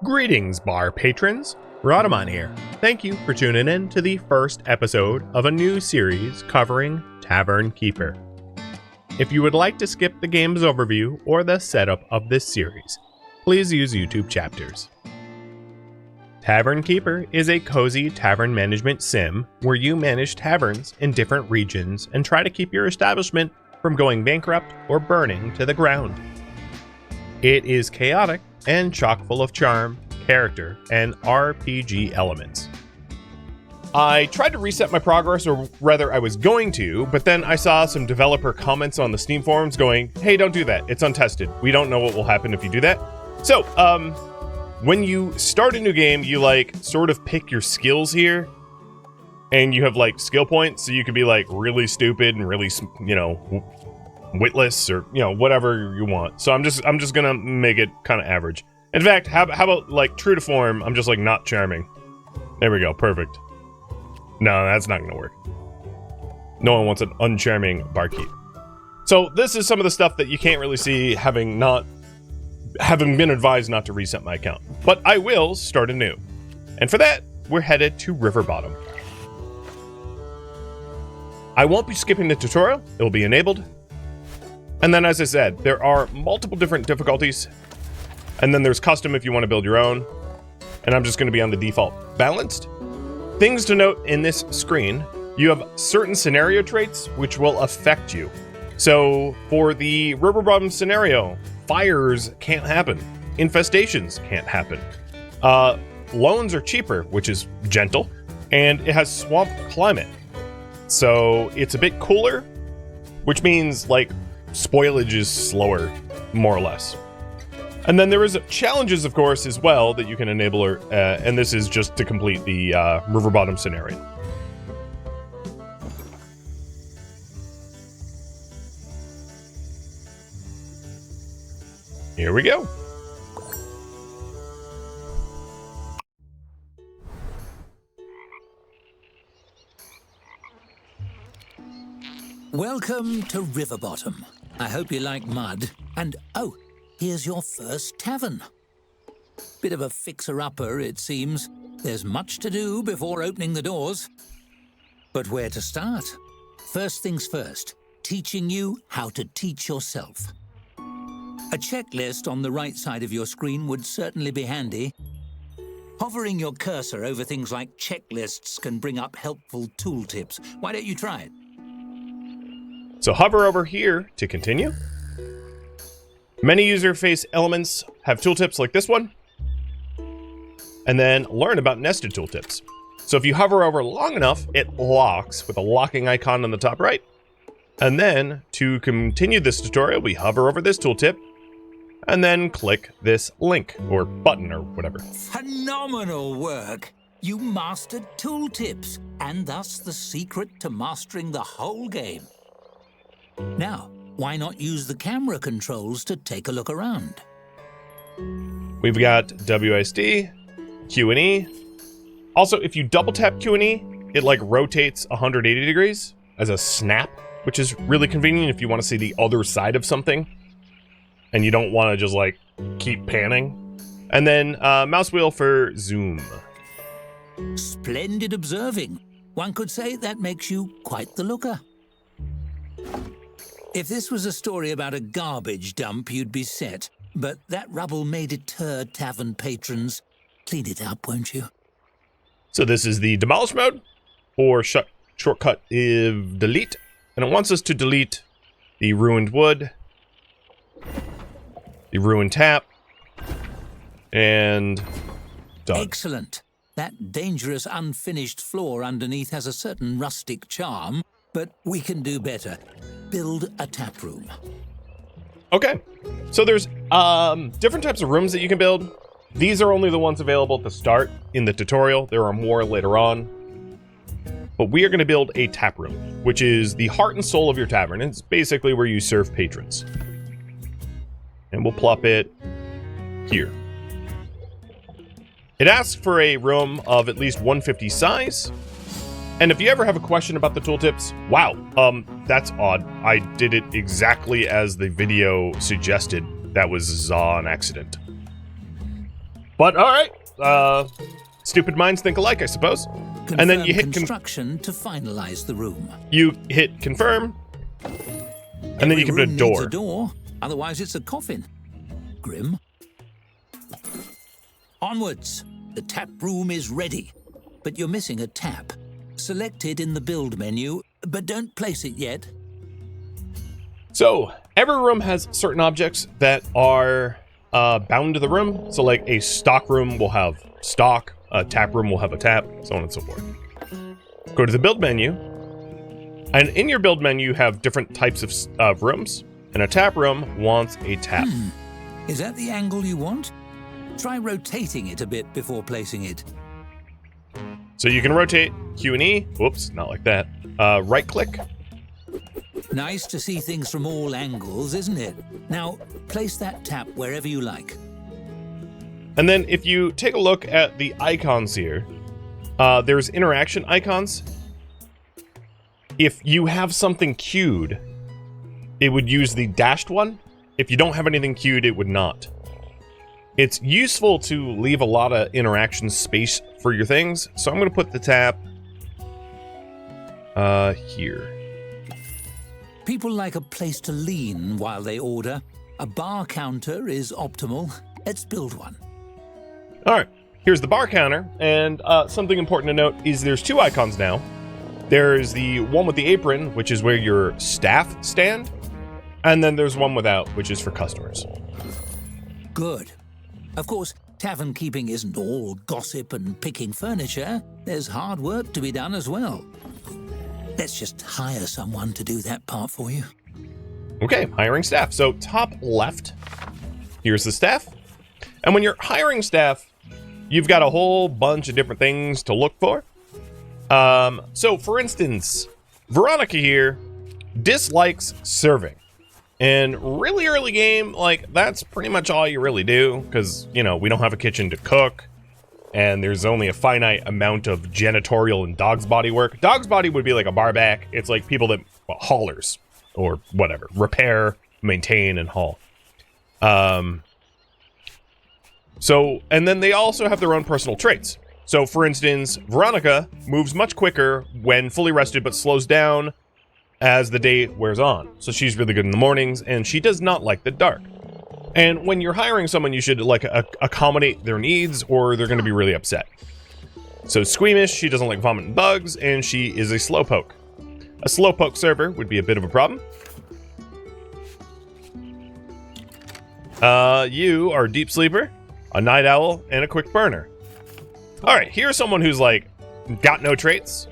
Greetings, bar patrons. Rhadamant here. Thank you for tuning in to the first episode of a new series covering Tavern Keeper. If you would like to skip the game's overview or the setup of this series, please use YouTube chapters. Tavern Keeper is a cozy tavern management sim where you manage taverns in different regions and try to keep your establishment from going bankrupt or burning to the ground. It is chaotic and chock full of charm, character, and RPG elements. I tried to reset my progress, or rather I was going to, but then I saw some developer comments on the Steam forums going, hey, don't do that, it's untested. We don't know what will happen if you do that. So, when you start a new game, you sort of pick your skills here, and you have skill points, so you can be really stupid and really, witless or whatever you want. So I'm just gonna make it kind of average. In fact, how about true to form, I'm just not charming. There we go, perfect. No, that's not gonna work. No one wants an uncharming barkeep. So this is some of the stuff that you can't really see having been advised not to reset my account. But I will start anew. And for that, we're headed to Riverbottom. I won't be skipping the tutorial, it will be enabled. And then, as I said, there are multiple different difficulties. And then there's custom if you want to build your own. And I'm just going to be on the default balanced. Things to note in this screen, you have certain scenario traits which will affect you. So for the Riverbottom Scenario, fires can't happen. Infestations can't happen. Loans are cheaper, which is gentle. And it has swamp climate. So it's a bit cooler, which means spoilage is slower, more or less. And then there is challenges, of course, as well that you can enable, and this is just to complete the Riverbottom Scenario. Here we go. Welcome to Riverbottom. I hope you like mud. And oh, here's your first tavern. Bit of a fixer-upper, it seems. There's much to do before opening the doors. But where to start? First things first, teaching you how to teach yourself. A checklist on the right side of your screen would certainly be handy. Hovering your cursor over things like checklists can bring up helpful tooltips. Why don't you try it? So hover over here to continue. Many user face elements have tooltips like this one. And then learn about nested tooltips. So if you hover over long enough, it locks with a locking icon on the top right. And then to continue this tutorial, we hover over this tooltip and then click this link or button or whatever. Phenomenal work! You mastered tooltips and thus the secret to mastering the whole game. Now, why not use the camera controls to take a look around? We've got WSD, Q and E. Also, if you double tap Q and E, it rotates 180 degrees as a snap, which is really convenient if you want to see the other side of something and you don't want to just keep panning. And then mouse wheel for zoom. Splendid observing. One could say that makes you quite the looker. If this was a story about a garbage dump, you'd be set. But that rubble may deter tavern patrons. Clean it up, won't you? So this is the demolish mode, or shortcut if delete. And it wants us to delete the ruined wood, the ruined tap, and done. Excellent. That dangerous unfinished floor underneath has a certain rustic charm, but we can do better. Build a tap room. Okay, so there's different types of rooms that you can build. These are only the ones available at the start in the tutorial. There are more later on. But we are going to build a tap room, which is the heart and soul of your tavern. It's basically where you serve patrons. And we'll plop it here. It asks for a room of at least 150 size. And if you ever have a question about the tooltips, wow, that's odd. I did it exactly as the video suggested. That was an accident. But all right, stupid minds think alike, I suppose. Confirm And then you hit construction to finalize the room. you hit confirm, and then you can put a Room needs door. a door, otherwise it's a coffin. Grim. Onwards. The tap room is ready, but you're missing a tap. Select it in the build menu, but don't place it yet. So every room has certain objects that are bound to the room. So like a stock room will have stock, a tap room will have a tap, so on and so forth. Go to the build menu, and in your build menu you have different types of rooms, and a tap room wants a tap. Is that the angle you want? Try rotating it a bit before placing it. So you can rotate Q and E. Whoops, not like that. Right click. Nice to see things from all angles, isn't it? Now, place that tap wherever you like. And then if you take a look at the icons here, there's interaction icons. If you have something queued, it would use the dashed one. If you don't have anything queued, it would not. It's useful to leave a lot of interaction space for your things, so I'm going to put the tap here. People like a place to lean while they order. A bar counter is optimal. Let's build one. All right, here's the bar counter, and something important to note is there's two icons now. There's the one with the apron, which is where your staff stand, and then there's one without, which is for customers. Good. Of course, tavern keeping isn't all gossip and picking furniture. There's hard work to be done as well. Let's just hire someone to do that part for you. Okay, hiring staff. So top left, here's the staff. And when you're hiring staff, you've got a whole bunch of different things to look for. So for instance, Veronica here dislikes serving. And really early game, like, that's pretty much all you really do, because, you know, we don't have a kitchen to cook, and there's only a finite amount of janitorial and dog's body work. Dog's body would be like a bar back. It's like people that, well, haulers, or whatever, repair, maintain, and haul. So, and then they also have their own personal traits. So, for instance, Veronica moves much quicker when fully rested, but slows down as the day wears on. So she's really good in the mornings, and she does not like the dark. And when you're hiring someone, you should like accommodate their needs, or they're going to be really upset. So squeamish, she doesn't like vomit and bugs, and she is a slowpoke. A slowpoke server would be a bit of a problem. You are a deep sleeper, a night owl, and a quick burner. All right, here's someone who's like got no traits.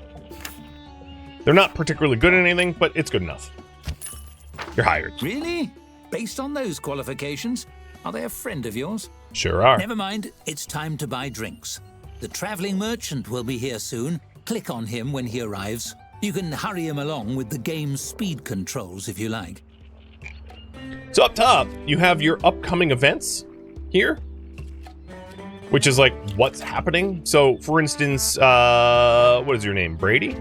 They're not particularly good at anything, but it's good enough. You're hired. Really? Based on those qualifications? Are they a friend of yours? Sure are. Never mind, it's time to buy drinks. The traveling merchant will be here soon. Click on him when he arrives. You can hurry him along with the game's speed controls if you like. So up top, you have your upcoming events here, which is like what's happening. So for instance, what is your name? Brady?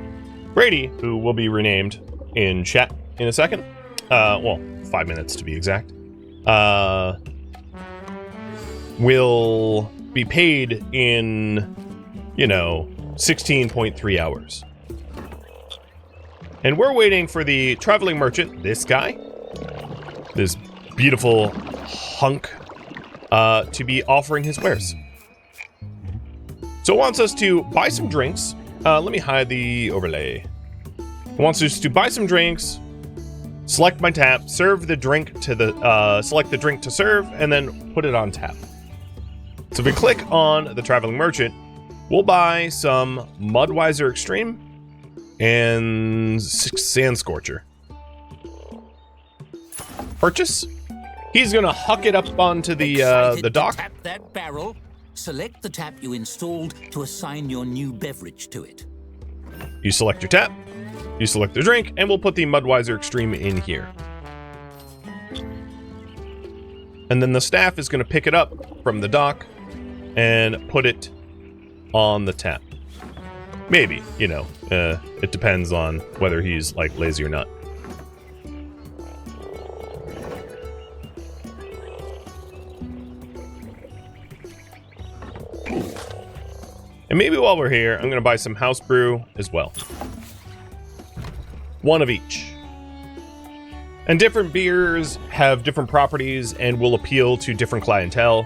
Brady, who will be renamed in chat in a second. Well, 5 minutes to be exact. Will be paid in, 16.3 hours. And we're waiting for the traveling merchant, this guy, this beautiful hunk, to be offering his wares. So it wants us to buy some drinks. Let me hide the overlay. It wants us to buy some drinks, select my tap, serve the drink to the, select the drink to serve, and then put it on tap. So if we click on the traveling merchant, we'll buy some Mudwiser Extreme and Sand Scorcher. Purchase. He's gonna huck it up onto the dock. Tap that barrel. Select the tap you installed to assign your new beverage to it. You select your tap, you select the drink, and we'll put the Mudwiser Extreme in here. And then the staff is going to pick it up from the dock and put it on the tap. Maybe, it depends on whether he's like lazy or not. And maybe while we're here, I'm going to buy some house brew as well. One of each. And different beers have different properties and will appeal to different clientele.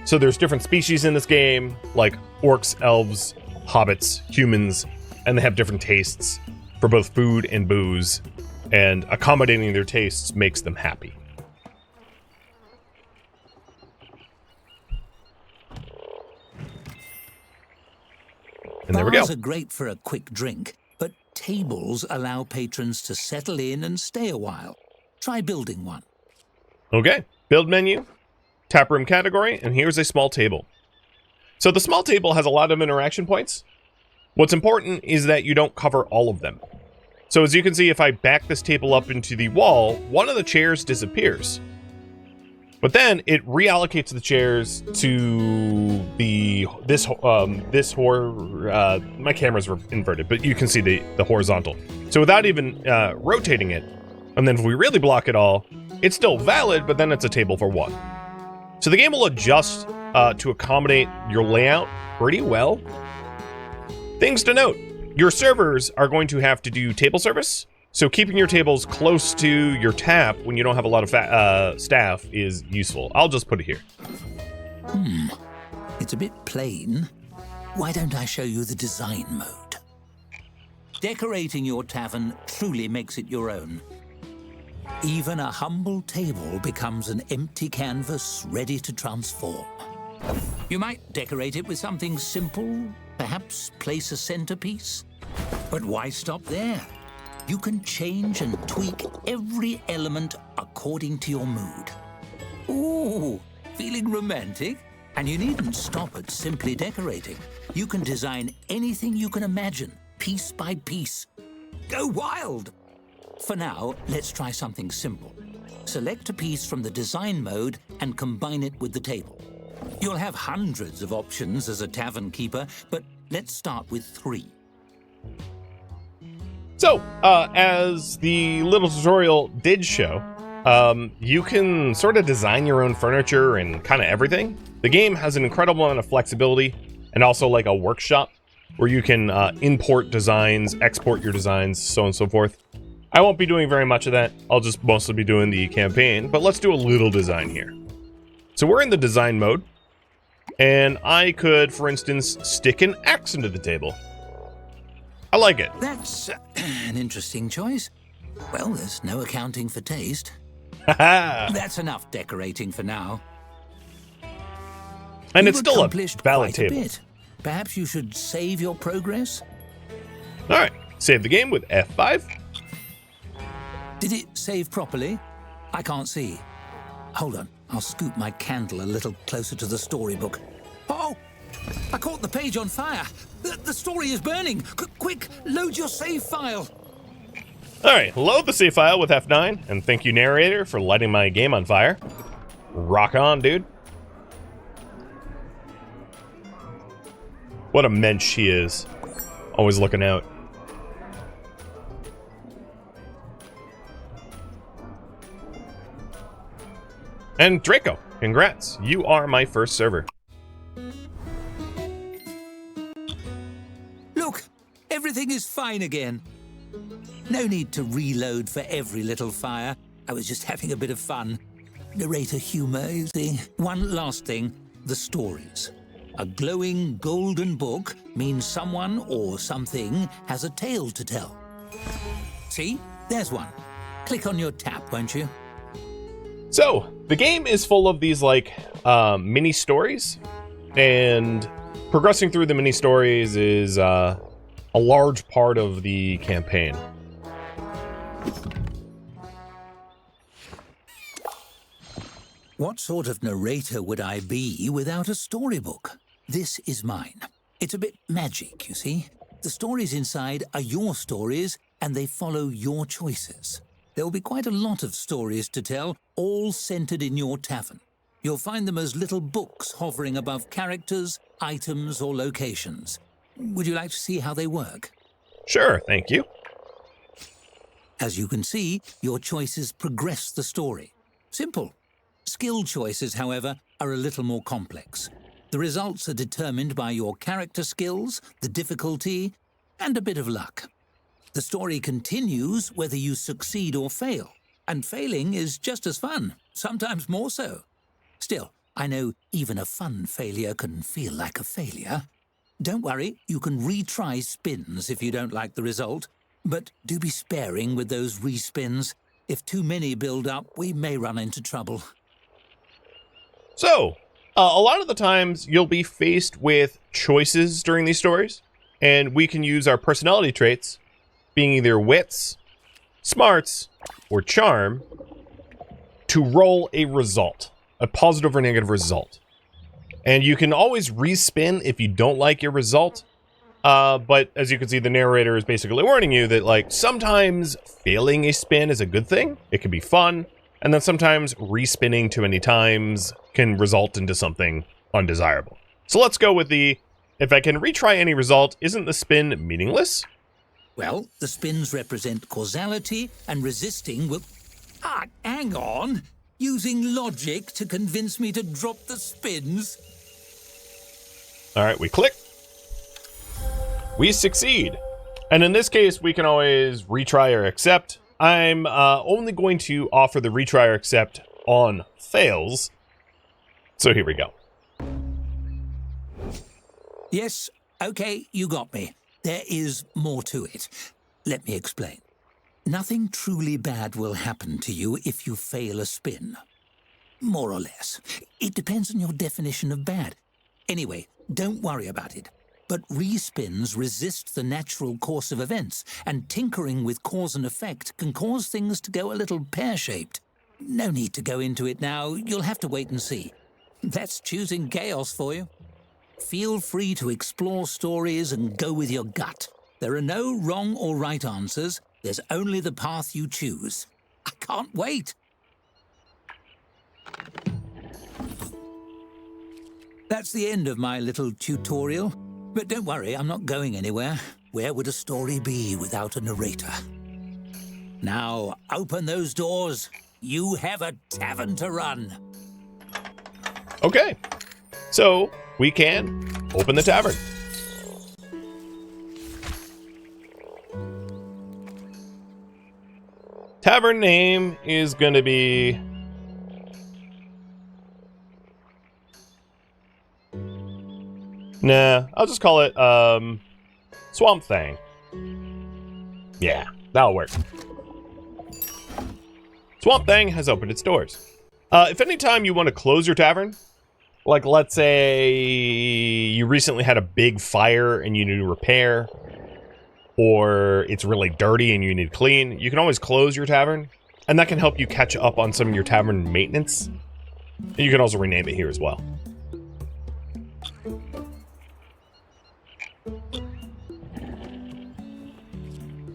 So there's different species in this game, like orcs, elves, hobbits, humans, and they have different tastes for both food and booze, and accommodating their tastes makes them happy. And there we go. Bars are great for a quick drink, but tables allow patrons to settle in and stay a while. Try building one. Okay, build menu, tap room category, and here's a small table. So the small table has a lot of interaction points. What's important is that you don't cover all of them. So as you can see, if I back this table up into the wall, one of the chairs disappears. But then it reallocates the chairs to my cameras were inverted, but you can see the horizontal. So without even rotating it, and then if we really block it all, it's still valid, but then it's a table for one. So the game will adjust to accommodate your layout pretty well. Things to note, your servers are going to have to do table service, so keeping your tables close to your tap when you don't have a lot of staff is useful. I'll just put it here. It's a bit plain. Why don't I show you the design mode? Decorating your tavern truly makes it your own. Even a humble table becomes an empty canvas ready to transform. You might decorate it with something simple, perhaps place a centerpiece. But why stop there? You can change and tweak every element according to your mood. Ooh, feeling romantic? And you needn't stop at simply decorating. You can design anything you can imagine, piece by piece. Go wild! For now, let's try something simple. Select a piece from the design mode and combine it with the table. You'll have hundreds of options as a Tavern Keeper, but let's start with 3. So, as the little tutorial did show, you can sort of design your own furniture and kind of everything. The game has an incredible amount of flexibility and also like a workshop where you can import designs, export your designs, so on and so forth. I won't be doing very much of that. I'll just mostly be doing the campaign, but let's do a little design here. So we're in the design mode, and I could, for instance, stick an axe into the table. I like it. That's an interesting choice. Well, there's no accounting for taste. That's enough decorating for now. And it's still a accomplished valid quite a table. bit. Perhaps you should save your progress? All right, save the game with F5. Did it save properly? I can't see. Hold on, I'll scoot my candle a little closer to the storybook. Oh! I caught the page on fire. The story is burning. Quick, load your save file. All right, load the save file with F9, and thank you, narrator, for lighting my game on fire. Rock on, dude. What a mensch he is. Always looking out. And Draco, congrats. You are my first server. Look, everything is fine again. No need to reload for every little fire. I was just having a bit of fun. Narrator humor, you see. One last thing, the stories. A glowing golden book means someone or something has a tale to tell. See? There's one. Click on your tap, won't you? So, the game is full of these, like, mini stories, and progressing through the mini stories is a large part of the campaign. What sort of narrator would I be without a storybook? This is mine. It's a bit magic, you see. The stories inside are your stories, and they follow your choices. There will be quite a lot of stories to tell, all centered in your tavern. You'll find them as little books hovering above characters, items, or locations. Would you like to see how they work? Sure, thank you. As you can see, your choices progress the story. Simple. Skill choices, however, are a little more complex. The results are determined by your character skills, the difficulty, and a bit of luck. The story continues whether you succeed or fail, and failing is just as fun, sometimes more so. Still, I know even a fun failure can feel like a failure. Don't worry, you can retry spins if you don't like the result, but do be sparing with those respins. If too many build up, we may run into trouble. So, a lot of the times you'll be faced with choices during these stories, and we can use our personality traits, being either wits, smarts, or charm, to roll a result, a positive or negative result. And you can always respin if you don't like your result, but as you can see, the narrator is basically warning you that, like, sometimes failing a spin is a good thing. It can be fun. And then sometimes respinning too many times can result into something undesirable. So let's go with the, if I can retry any result, isn't the spin meaningless? Well, the spins represent causality, and resisting will... hang on! Using logic to convince me to drop the spins? Alright, we click. We succeed. And in this case, we can always retry or accept. I'm only going to offer the retry or accept on fails. So here we go. Yes, okay, you got me. There is more to it. Let me explain. Nothing truly bad will happen to you if you fail a spin. More or less. It depends on your definition of bad. Anyway, don't worry about it. But respins resist the natural course of events, and tinkering with cause and effect can cause things to go a little pear-shaped. No need to go into it now. You'll have to wait and see. That's choosing chaos for you. Feel free to explore stories and go with your gut. There are no wrong or right answers. There's only the path you choose. I can't wait. That's the end of my little tutorial. But don't worry, I'm not going anywhere. Where would a story be without a narrator? Now, open those doors. You have a tavern to run. Okay. So, we can open the tavern. Tavern name is going to be... Nah, I'll just call it, Swamp Thing. Yeah, that'll work. Swamp Thing has opened its doors. If any time you want to close your tavern, like let's say you recently had a big fire and you need to repair, or it's really dirty and you need to clean, you can always close your tavern, and that can help you catch up on some of your tavern maintenance. And you can also rename it here as well.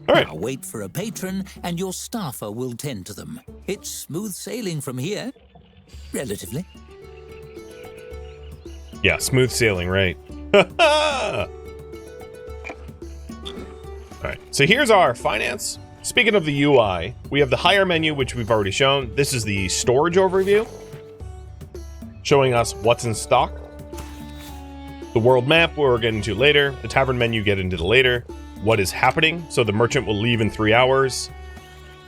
All right. Now wait for a patron, and your staffer will tend to them. It's smooth sailing from here, relatively. Yeah, smooth sailing, right? All right, so here's our finance. Speaking of the UI, we have the hire menu, which we've already shown. This is the storage overview, showing us what's in stock. The world map, we'll get into later. The tavern menu, get into later. What is happening? So the merchant will leave in 3 hours.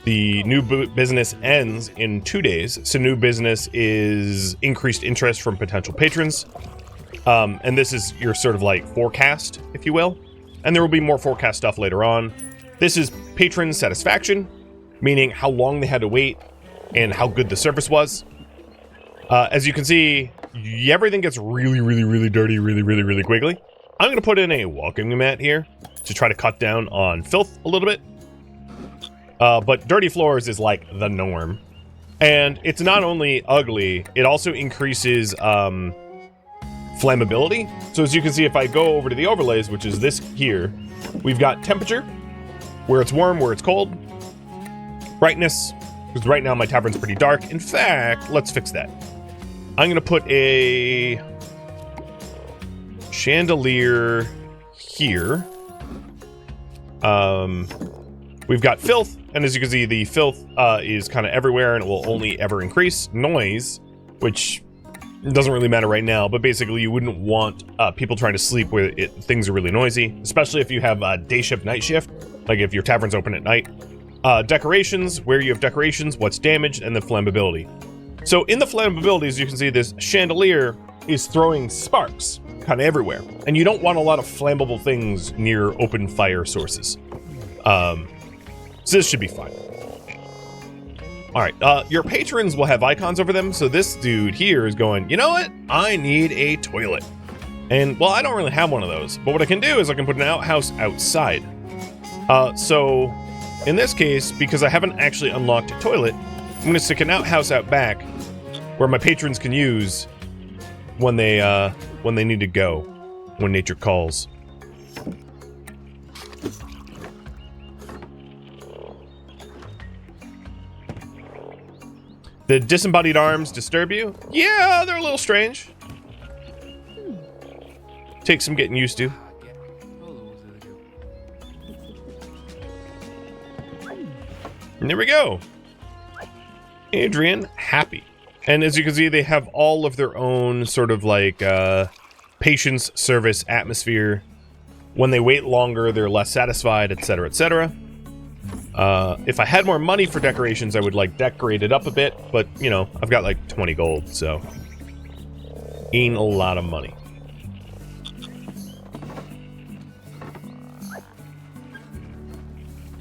The new business ends in 2 days. So new business is increased interest from potential patrons. And this is your sort of like forecast, if you will. And there will be more forecast stuff later on. This is patron satisfaction, meaning how long they had to wait and how good the service was. As you can see, everything gets really, really, really dirty, really, really, really quickly. I'm going to put in a welcoming mat here to try to cut down on filth a little bit. But dirty floors is like the norm. And it's not only ugly, it also increases flammability. So as you can see, if I go over to the overlays, which is this here, we've got temperature, where it's warm, where it's cold. Brightness, because right now my tavern's pretty dark. In fact, let's fix that. I'm going to put a chandelier here. We've got filth, and as you can see, the filth is kind of everywhere, and it will only ever increase. Noise, which It doesn't really matter right now, but basically you wouldn't want people trying to sleep where things are really noisy, especially if you have day shift, night shift, like if your tavern's open at night. Decorations, where you have decorations, what's damaged, and then flammability. So in the flammability, as you can see, this chandelier is throwing sparks kind of everywhere, and you don't want a lot of flammable things near open fire sources. So this should be fine. All right, your patrons will have icons over them, so this dude here is going, you know what? I need a toilet. And, well, I don't really have one of those, but what I can do is I can put an outhouse outside. So, in this case, because I haven't actually unlocked a toilet, I'm going to stick an outhouse out back where my patrons can use when they need to go, when nature calls. The disembodied arms disturb you? Yeah, they're a little strange. Takes some getting used to. And there we go. Adrian, happy. And as you can see, they have all of their own sort of like patience, service, atmosphere. When they wait longer, they're less satisfied, etc., etc. If I had more money for decorations, I would like decorate it up a bit, but you know, I've got like 20 gold, so ain't a lot of money.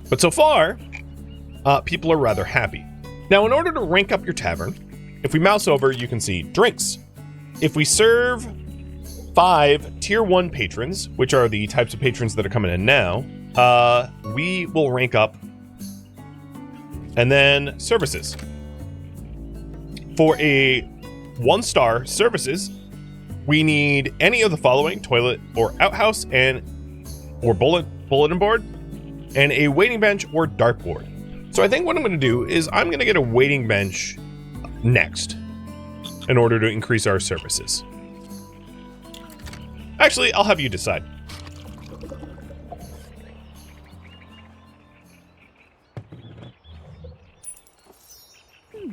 But so far, people are rather happy. Now, in order to rank up your tavern, if we mouse over, you can see drinks. If we serve 5 tier 1 patrons, which are the types of patrons that are coming in now, we will rank up. And then services. For a 1-star services, we need any of the following: toilet or outhouse, or bulletin board, and a waiting bench or dartboard. So I think what I'm going to do is I'm going to get a waiting bench next in order to increase our services. Actually, I'll have you decide.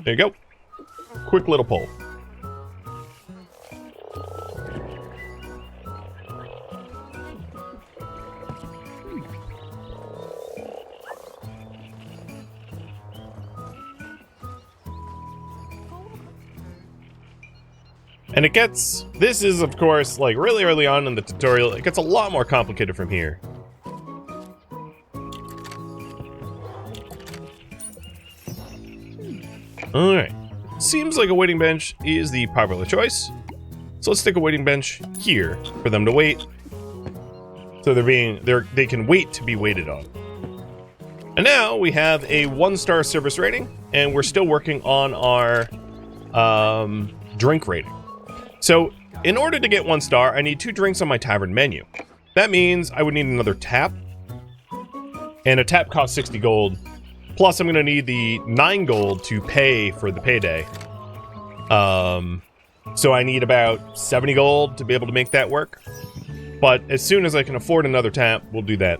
There you go. Quick little poll. And it gets, this is of course like really early on in the tutorial, it gets a lot more complicated from here. Alright, seems like a waiting bench is the popular choice. So let's stick a waiting bench here for them to wait. So they can wait to be waited on. And now we have a 1-star service rating, and we're still working on our drink rating. So in order to get 1 star, I need 2 drinks on my tavern menu. That means I would need another tap, and a tap costs 60 gold. Plus, I'm going to need the 9 gold to pay for the payday. So I need about 70 gold to be able to make that work. But as soon as I can afford another tap, we'll do that.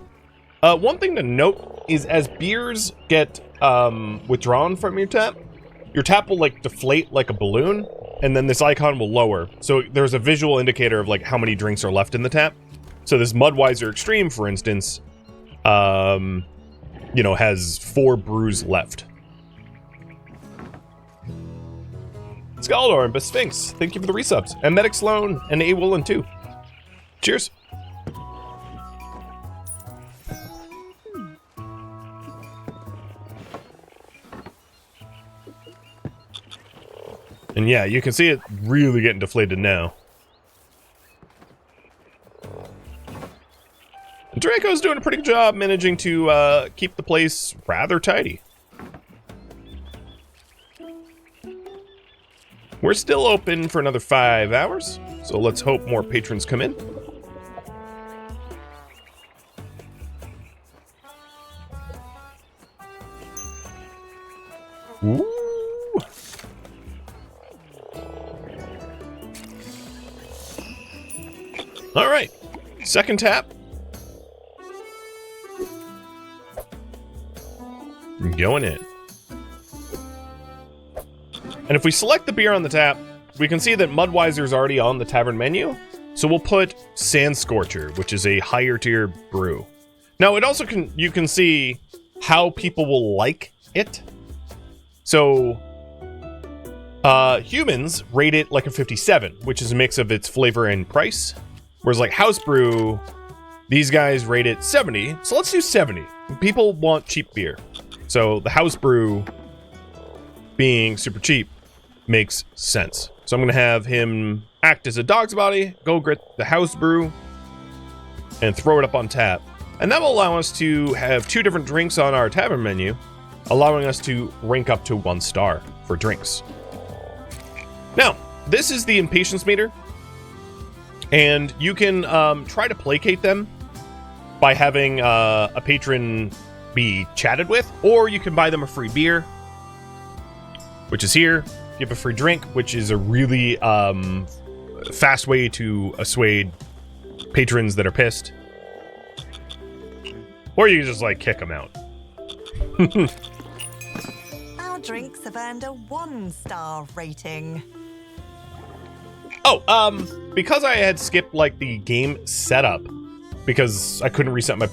One thing to note is as beers get withdrawn from your tap will like deflate like a balloon, and then this icon will lower. So there's a visual indicator of like how many drinks are left in the tap. So this Mudweiser Extreme, for instance, you know, has 4 brews left. Skaldor and Sphinx, thank you for the resubs. And Medic Sloan and A Woolen too. Cheers. And yeah, you can see it really getting deflated now. Draco's doing a pretty good job managing to keep the place rather tidy. We're still open for another 5 hours, so let's hope more patrons come in. Ooh. All right, second tap. Going in. And if we select the beer on the tap, we can see that Mudweiser's already on the tavern menu. So we'll put Sand Scorcher, which is a higher tier brew. Now it also you can see how people will like it. So humans rate it like a 57, which is a mix of its flavor and price. Whereas like House Brew, these guys rate it 70. So let's do 70. People want cheap beer. So the House Brew being super cheap makes sense. So I'm going to have him act as a dog's body, go get the House Brew, and throw it up on tap. And that will allow us to have 2 different drinks on our tavern menu, allowing us to rank up to 1 star for drinks. Now, this is the impatience meter, and you can try to placate them by having a patron be chatted with, or you can buy them a free beer, which is here. Give a free drink, which is a really fast way to assuage patrons that are pissed. Or you can just, like, kick them out. Our drinks have earned a 1-star rating. Oh, because I had skipped, like, the game setup, because I couldn't reset my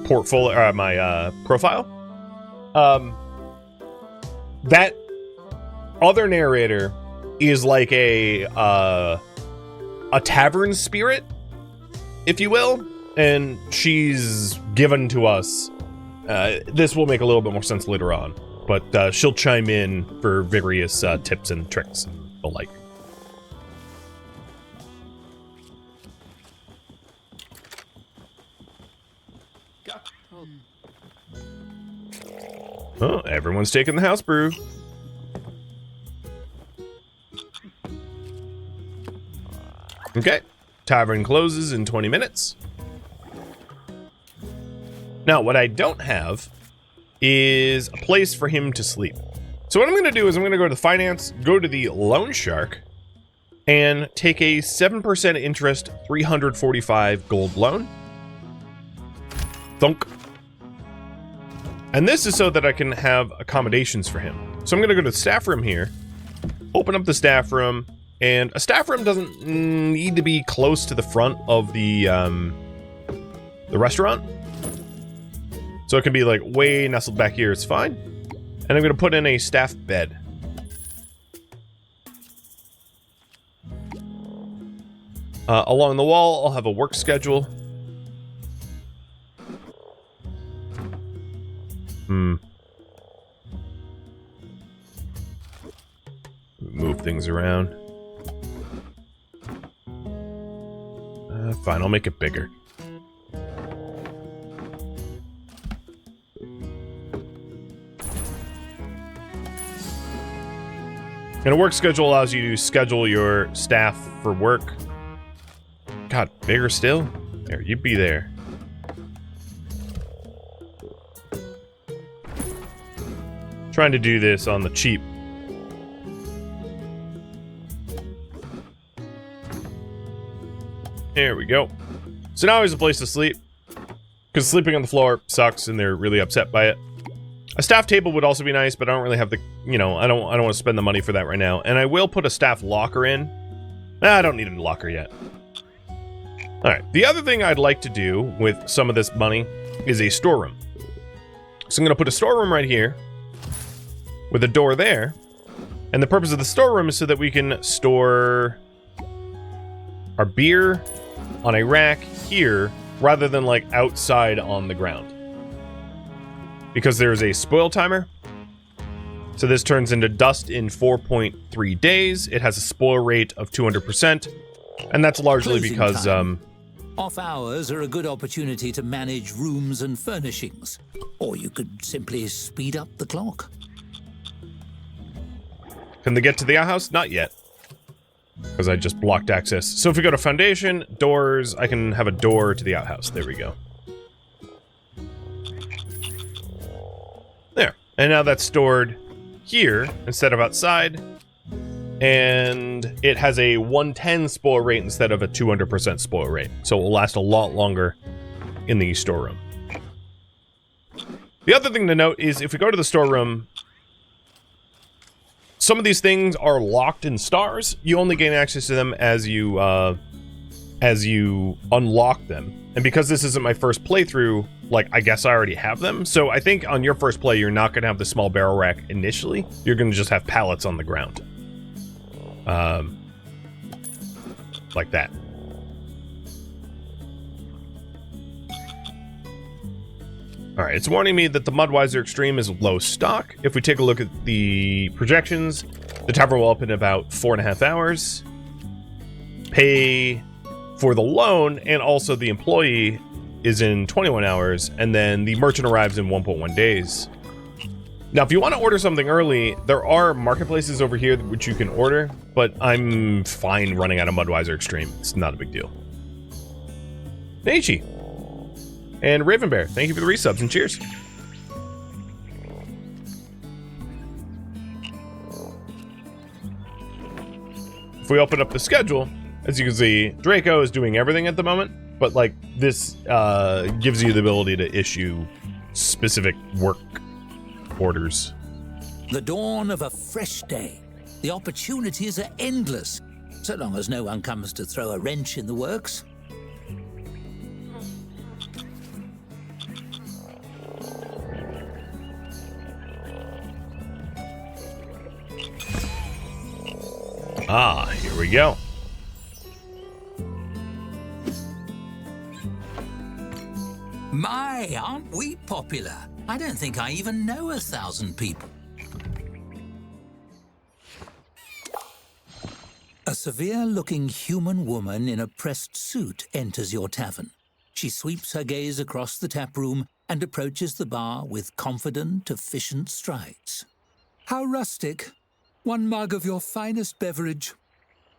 portfolio, my profile, that other narrator is like a tavern spirit, if you will, and she's given to us. This will make a little bit more sense later on, but she'll chime in for various tips and tricks and the like. Oh, everyone's taking the House Brew. Okay, tavern closes in 20 minutes. Now, what I don't have is a place for him to sleep. So what I'm going to do is I'm going to go to the finance, go to the loan shark, and take a 7% interest, 345 gold loan. Thunk. And this is so that I can have accommodations for him. So I'm going to go to the staff room here, open up the staff room, and a staff room doesn't need to be close to the front of the restaurant. So it can be like way nestled back here, it's fine. And I'm going to put in a staff bed. Along the wall, I'll have a work schedule. Move things around. Fine, I'll make it bigger. And a work schedule allows you to schedule your staff for work. God, bigger still? There, you'd be there. Trying to do this on the cheap. There we go. So now there's a place to sleep, because sleeping on the floor sucks and they're really upset by it. A staff table would also be nice, but I don't really have the, you know, I don't want to spend the money for that right now. And I will put a staff locker in. I don't need a locker yet. Alright, the other thing I'd like to do with some of this money is a storeroom. So I'm going to put a storeroom right here, with a door there. And the purpose of the storeroom is so that we can store our beer on a rack here, rather than like outside on the ground. Because there's a spoil timer. So this turns into dust in 4.3 days. It has a spoil rate of 200%. And that's largely Closing because, time. Off hours are a good opportunity to manage rooms and furnishings. Or you could simply speed up the clock. Can they get to the outhouse? Not yet. Because I just blocked access. So if we go to foundation, doors, I can have a door to the outhouse. There we go. There. And now that's stored here instead of outside. And it has a 110 spoil rate instead of a 200% spoil rate. So it will last a lot longer in the storeroom. The other thing to note is if we go to the storeroom, some of these things are locked in stars. You only gain access to them as you unlock them. And because this isn't my first playthrough, like, I guess I already have them. So I think on your first play, you're not going to have the small barrel rack initially. You're going to just have pallets on the ground. Like that. Alright, it's warning me that the Mudweiser Extreme is low stock. If we take a look at the projections, the tavern will open in about 4.5 hours. Pay for the loan and also the employee is in 21 hours, and then the merchant arrives in 1.1 days. Now, if you want to order something early, there are marketplaces over here which you can order, but I'm fine running out of Mudweiser Extreme. It's not a big deal. Neichi and Raven Bear, thank you for the resubs and cheers. If we open up the schedule, as you can see, Draco is doing everything at the moment, but like this gives you the ability to issue specific work orders. The dawn of a fresh day. The opportunities are endless, so long as no one comes to throw a wrench in the works. Ah, here we go. My, aren't we popular? I don't think I even know 1,000 people. A severe-looking human woman in a pressed suit enters your tavern. She sweeps her gaze across the tap room and approaches the bar with confident, efficient strides. How rustic. 1 mug of your finest beverage.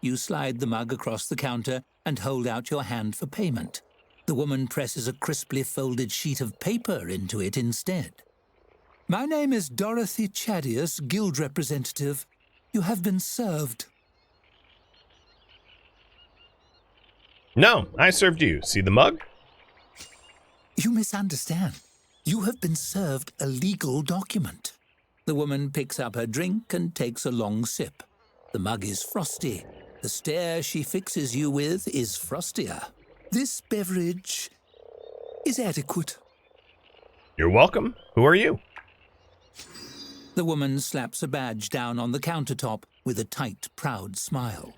You slide the mug across the counter and hold out your hand for payment. The woman presses a crisply folded sheet of paper into it instead. My name is Dorothy Chadius, guild representative. You have been served. No, I served you. See the mug? You misunderstand. You have been served a legal document. The woman picks up her drink and takes a long sip. The mug is frosty. The stare she fixes you with is frostier. This beverage is adequate. You're welcome. Who are you? The woman slaps a badge down on the countertop with a tight, proud smile.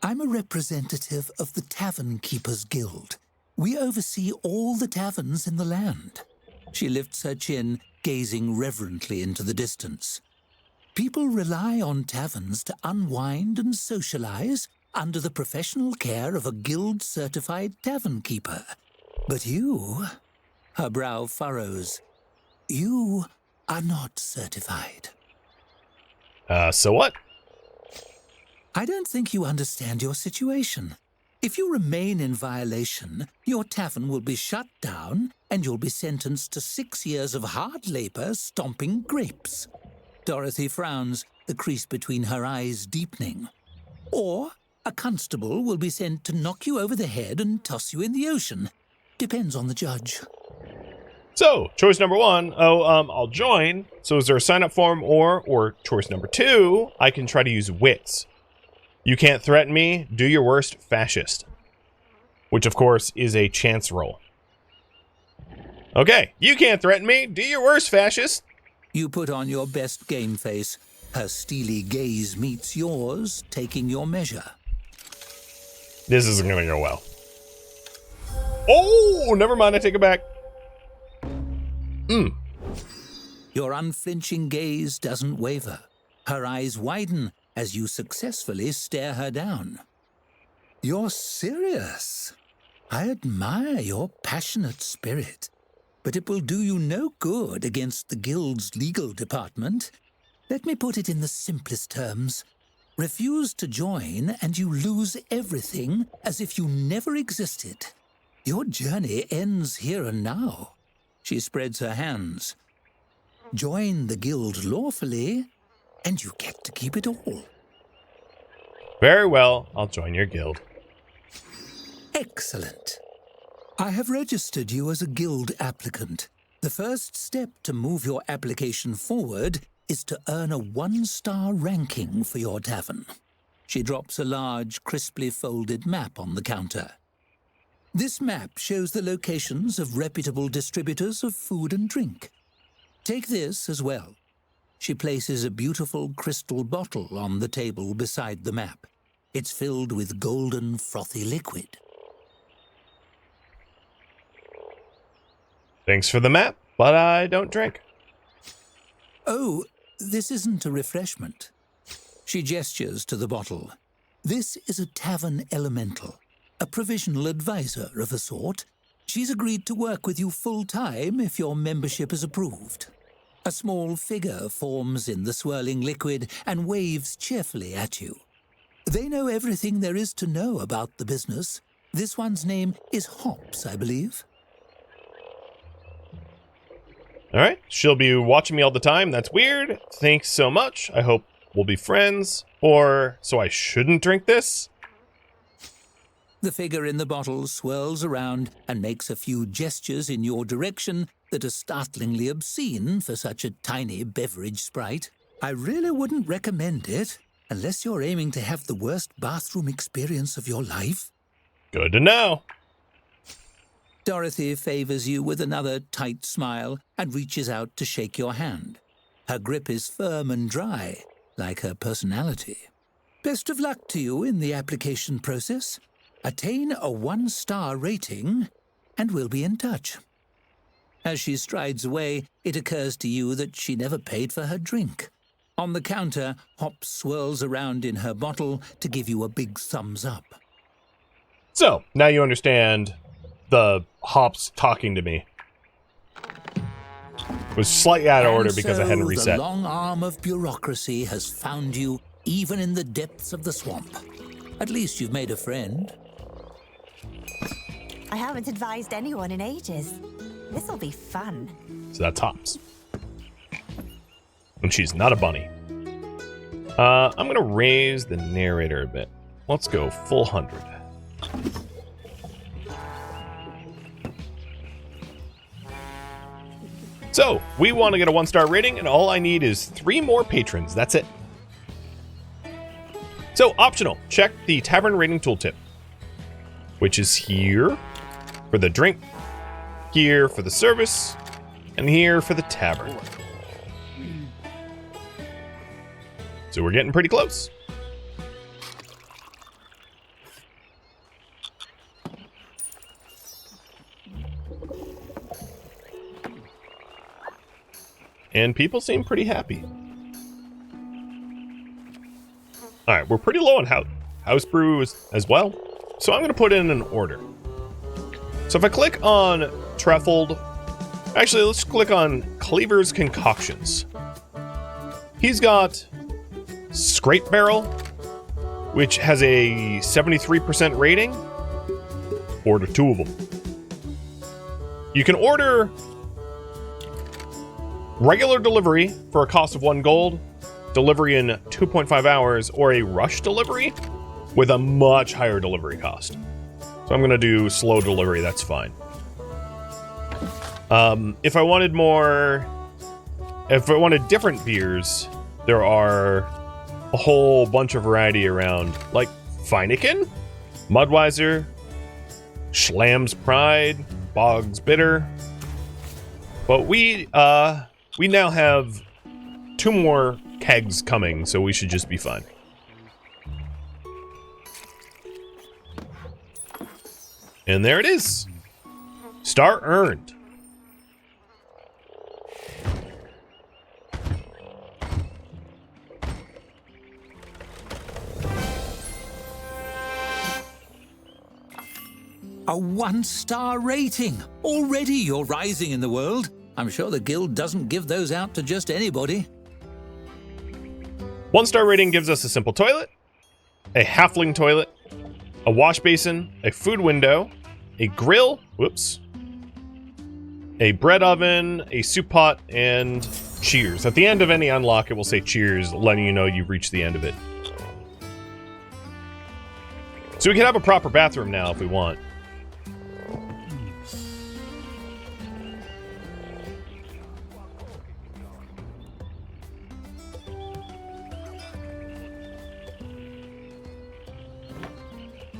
I'm a representative of the Tavern Keepers Guild. We oversee all the taverns in the land. She lifts her chin, gazing reverently into the distance. People rely on taverns to unwind and socialize under the professional care of a guild-certified tavern keeper. But you, her brow furrows, you are not certified. So what? I don't think you understand your situation. If you remain in violation, your tavern will be shut down and you'll be sentenced to 6 years of hard labor stomping grapes. Dorothy frowns, the crease between her eyes deepening. Or a constable will be sent to knock you over the head and toss you in the ocean. Depends on the judge. So, choice number 1, I'll join. So is there a sign-up form or choice number 2, I can try to use wits. You can't threaten me, do your worst, fascist. Which, of course, is a chance roll. Okay, you can't threaten me, do your worst, fascist. You put on your best game face. Her steely gaze meets yours, taking your measure. This isn't gonna go well. Oh, never mind, I take it back. Your unflinching gaze doesn't waver. Her eyes widen as you successfully stare her down. You're serious. I admire your passionate spirit, but it will do you no good against the guild's legal department. Let me put it in the simplest terms. Refuse to join and you lose everything as if you never existed. Your journey ends here and now. She spreads her hands. Join the guild lawfully, and you get to keep it all. Very well, I'll join your guild. Excellent. I have registered you as a guild applicant. The first step to move your application forward is to earn a 1-star ranking for your tavern. She drops a large, crisply folded map on the counter. This map shows the locations of reputable distributors of food and drink. Take this as well. She places a beautiful crystal bottle on the table beside the map. It's filled with golden, frothy liquid. Thanks for the map, but I don't drink. Oh, this isn't a refreshment. She gestures to the bottle. This is a tavern elemental, a provisional advisor of a sort. She's agreed to work with you full-time if your membership is approved. A small figure forms in the swirling liquid and waves cheerfully at you. They know everything there is to know about the business. This one's name is Hops, I believe. All right, she'll be watching me all the time. That's weird. Thanks so much. I hope we'll be friends. Or, so I shouldn't drink this? The figure in the bottle swirls around and makes a few gestures in your direction that are startlingly obscene for such a tiny beverage sprite. I really wouldn't recommend it, unless you're aiming to have the worst bathroom experience of your life. Good to know. Dorothy favors you with another tight smile and reaches out to shake your hand. Her grip is firm and dry, like her personality. Best of luck to you in the application process. Attain a 1-star rating, and we'll be in touch. As she strides away, it occurs to you that she never paid for her drink. On the counter, Hop swirls around in her bottle to give you a big thumbs up. So, now you understand the Hops talking to me. It was slightly out of order because I hadn't reset. The long arm of bureaucracy has found you even in the depths of the swamp. At least you've made a friend. I haven't advised anyone in ages. This'll be fun. So that's Hops. And she's not a bunny. I'm going to raise the narrator a bit. Let's go full 100. So, we want to get a 1-star rating, and all I need is 3 more patrons. That's it. So, optional. Check the Tavern Rating Tooltip, which is here for the drink, here for the service, and here for the tavern. So we're getting pretty close. And people seem pretty happy. Alright, we're pretty low on house brew as well. So I'm going to put in an order. So if I click on Truffled... Actually, let's click on Cleaver's Concoctions. He's got Scrape Barrel, which has a 73% rating. Order 2 of them. You can order regular delivery for a cost of 1 gold, delivery in 2.5 hours, or a rush delivery with a much higher delivery cost. So I'm going to do slow delivery, that's fine. If I wanted different beers, there are a whole bunch of variety around, like Feineken, Mudweiser, Schlam's Pride, Bog's Bitter. But we now have 2 more kegs coming, so we should just be fine. And there it is. Star earned. A 1-star rating. Already you're rising in the world. I'm sure the guild doesn't give those out to just anybody. 1-star rating gives us a simple toilet, a halfling toilet, a wash basin, a food window, a grill, a bread oven, a soup pot, and cheers. At the end of any unlock, it will say cheers, letting you know you've reached the end of it. So we can have a proper bathroom now if we want.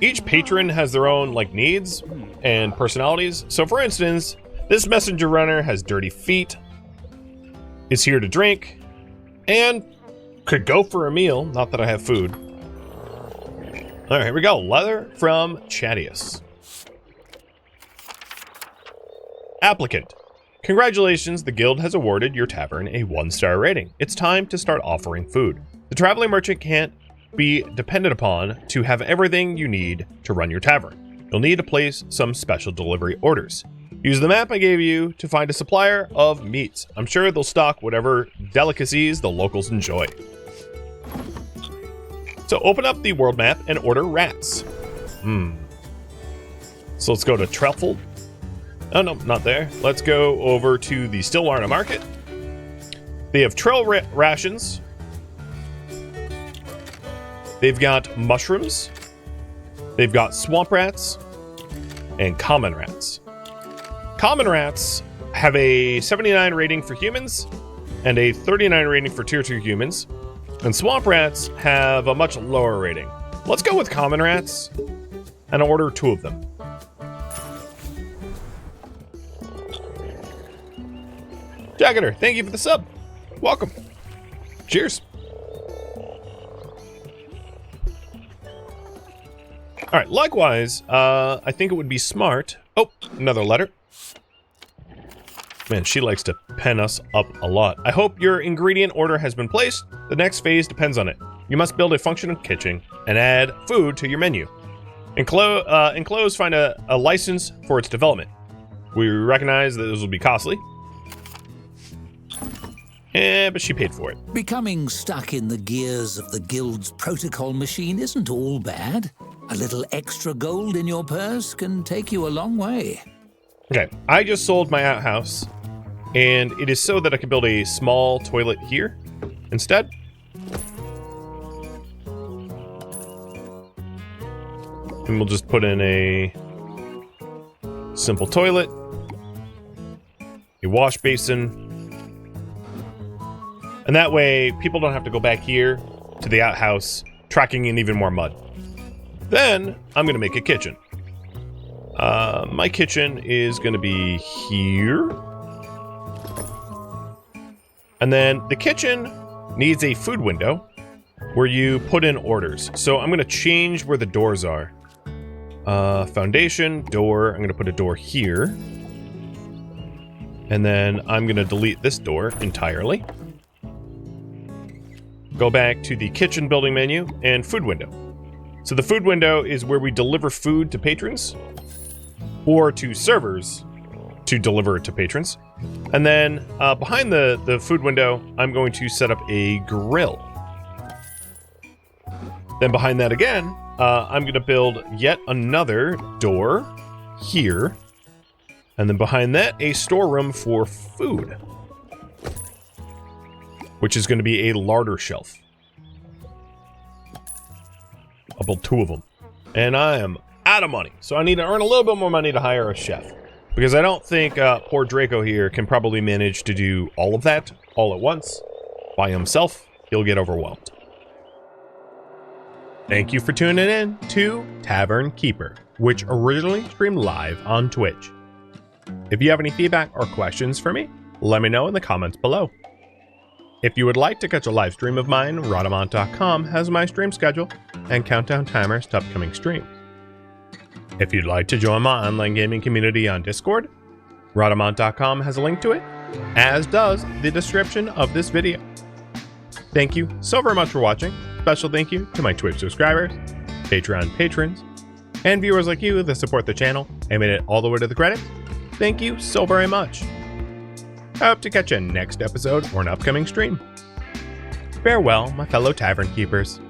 each patron has their own needs and personalities. So for instance, this messenger runner has dirty feet, is here to drink, and could go for a meal. Not that I have food. All right, here we go. Leather from Chadius. Applicant. Congratulations, the guild has awarded your tavern a 1-star rating. It's time to start offering food. The traveling merchant can't be depended upon to have everything you need to run your tavern. You'll need to place some special delivery orders. Use the map I gave you to find a supplier of meats. I'm sure they'll stock whatever delicacies the locals enjoy. So open up the world map and order rats. So let's go to Truffle. Oh, no, not there. Let's go over to the Stillwarna Market. They have trail rations. They've got mushrooms. They've got swamp rats and common rats. Common rats have a 79 rating for humans and a 39 rating for tier 2 humans. And swamp rats have a much lower rating. Let's go with common rats and order 2 of them. Jagger, thank you for the sub. Welcome. Cheers. All right, likewise, I think it would be smart. Oh, another letter. Man, she likes to pen us up a lot. I hope your ingredient order has been placed. The next phase depends on it. You must build a functional kitchen and add food to your menu. Enclose, find a license for its development. We recognize that this will be costly. But she paid for it. Becoming stuck in the gears of the guild's protocol machine isn't all bad. A little extra gold in your purse can take you a long way. Okay, I just sold my outhouse, and it is so that I can build a small toilet here instead. And we'll just put in a simple toilet, a wash basin, and that way people don't have to go back here to the outhouse, tracking in even more mud. Then I'm going to make a kitchen. My kitchen is going to be here. And then the kitchen needs a food window where you put in orders. So I'm going to change where the doors are. Foundation, door. I'm going to put a door here. And then I'm going to delete this door entirely. Go back to the kitchen building menu and food window. So the food window is where we deliver food to patrons or to servers to deliver it to patrons. And then behind the food window, I'm going to set up a grill. Then behind that again, I'm going to build yet another door here. And then behind that, a storeroom for food, which is going to be a larder shelf. I'll build 2 of them. And I am out of money, so I need to earn a little bit more money to hire a chef. Because I don't think poor Draco here can probably manage to do all of that all at once. By himself, he'll get overwhelmed. Thank you for tuning in to Tavern Keeper, which originally streamed live on Twitch. If you have any feedback or questions for me, let me know in the comments below. If you would like to catch a live stream of mine, Rhadamant.com has my stream schedule and countdown timers to upcoming streams. If you'd like to join my online gaming community on Discord, Rhadamant.com has a link to it, as does the description of this video. Thank you so very much for watching. Special thank you to my Twitch subscribers, Patreon patrons, and viewers like you that support the channel and made it all the way to the credits. Thank you so very much. I hope to catch you next episode or an upcoming stream. Farewell, my fellow Tavern Keepers.